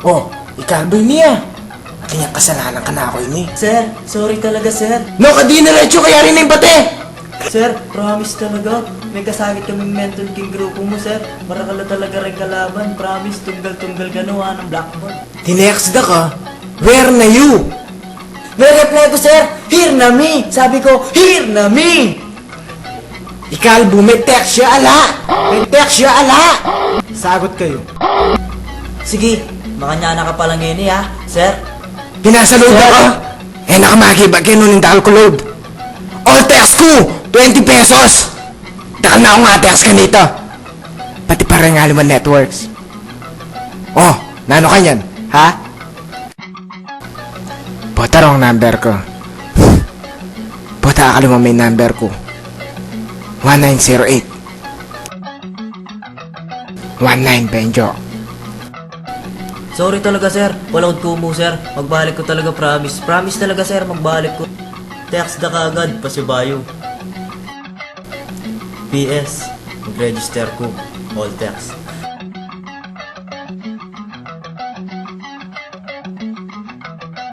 Oh, ikalboy niya. At yung kasalanan ka na ako ini. Sir, sorry talaga sir. No, kadi na recho kaya rin yung bate. Sir, promise talaga. May kasakit kaming mental king grupo mo sir. Marakala talaga rin kalaban. Promise, tunggal-tunggal ganawa ng blackboard. Tinext da ka. Where na you? May reply ko sir, here na me. Sabi ko, here na me. Ikalbo, may text siya ala. May text siya ala. Sagot kayo. Sige, makanyana ka palang ini ha, sir. Pinasalod ako. Eh nakamaki ba kayo nun yung dahil ko load? All text ko, 20 pesos. Dakal na ako nga text ka nito. Pati parang Aliman Networks. Oh, nano ka yan, ha? Bota wrong number ko. Bota akaluma may number ko. 1908 19 Benjo. Sorry talaga sir, walawad ko mo sir. Magbalik ko talaga promise. Promise talaga sir, magbalik ko. Text na kaagad, pasibayo. PS, mag-register ko. All text.